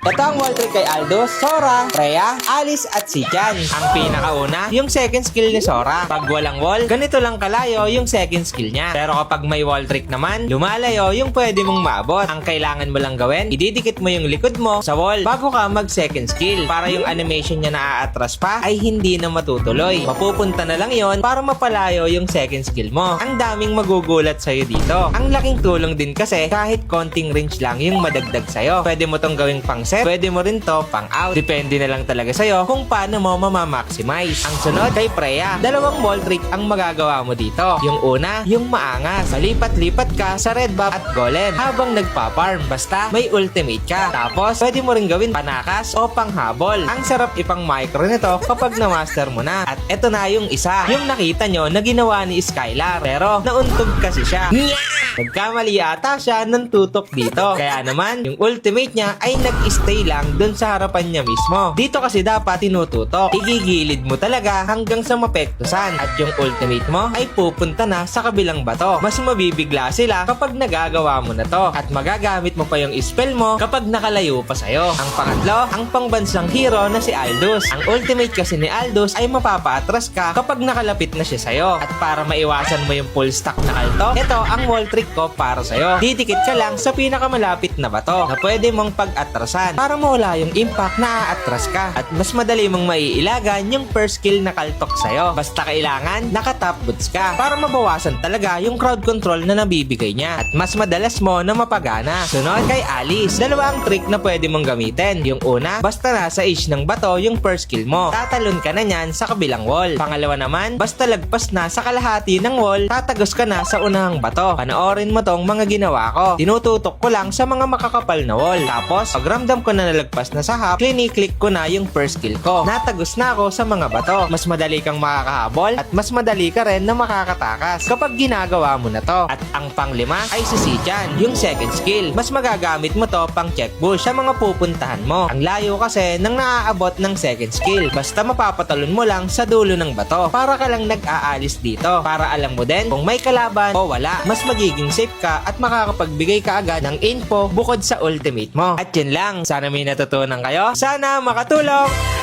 Ito ang wall trick kay Aldous, Sora, Freya, Alice at si Jan. Ang pinakauna, yung second skill ni Sora. Pag walang wall, ganito lang kalayo yung second skill niya. Pero kapag may wall trick naman, lumalayo yung pwede mong maabot. Ang kailangan mo lang gawin, ididikit mo yung likod mo sa wall bago ka mag second skill. Para yung animation niya na aatras pa ay hindi na matutuloy. Mapupunta na lang yon para mapalayo yung second skill mo. Ang daming magugulat sa'yo dito. Ang laking tulong din kasi kahit konting range lang yung madagdag sa'yo. Pwede mo tong gawing pang set, pwede mo rin to pang out. Depende na lang talaga sa'yo kung paano mo mamamaximize. Ang sunod kay Freya, dalawang wall trick ang magagawa mo dito. Yung una, yung maangas. Malipat-lipat ka sa red buff at golem habang nagpa-farm. Basta may ultimate ka. Tapos, pwede mo rin gawin panakas o panghabol. Ang sarap ipang micro nito kapag na-master mo na. At eto na yung isa. Yung nakita nyo na ginawa ni Skylar. Pero, nauntog kasi siya. Nagkamali ata siya ng tutok dito. Kaya naman, yung ultimate niya ay nag-stay lang dun sa harapan niya mismo. Dito kasi dapat tinututok. Igigilid mo talaga hanggang sa mapektusan. At yung ultimate mo ay pupunta na sa kabilang bato. Mas mabibigla sila kapag nagagawa mo na to. At magagamit mo pa yung spell mo kapag nakalayo pa sa'yo. Ang pangatlo, ang pangbansang hero na si Aldous. Ang ultimate kasi ni Aldous ay mapapaatras ka kapag nakalapit na siya sa'yo. At para maiwasan mo yung full stack na kalto, ito ang wall trick ko para sa'yo. Didikit ka lang sa pinakamalapit na bato na pwede mong pag-atrasan para mawala yung impact na aatras ka at mas madali mong maiilagan yung first skill na kaltok sa'yo. Basta kailangan naka-top boots ka para mabawasan talaga yung crowd control na nabibigay niya at mas madalas mo na mapagana. Sunod kay Alice, dalawang trick na pwede mong gamitin. Yung una, basta nasa edge ng bato yung first skill mo, tatalon ka na niyan sa kabilang wall. Pangalawa naman, basta lagpas na sa kalahati ng wall, tatagos ka na sa unahang bato. Panoorin mo tong mga ginawa ko. Tinututok ko lang sa mga makakapal na wall. Tapos, pag ramdam ko na nalagpas na sa half, click ko na yung first skill ko. Natagos na ako sa mga bato. Mas madali kang makakahabol at mas madali ka rin na makakatakas kapag ginagawa mo na to. At ang panglima ay si Jan, yung second skill. Mas magagamit mo to pang check bush sa mga pupuntahan mo. Ang layo kasi nang naaabot ng second skill. Basta mapapatalon mo lang sa dulo ng bato. Para ka lang nag-aalis dito. Para alam mo din kung may kalaban o wala. Mas magiging safe ka at makakapagbigay ka agad ng info bukod sa ultimate mo. At yun lang. Sana may natutunan kayo. Sana makatulong.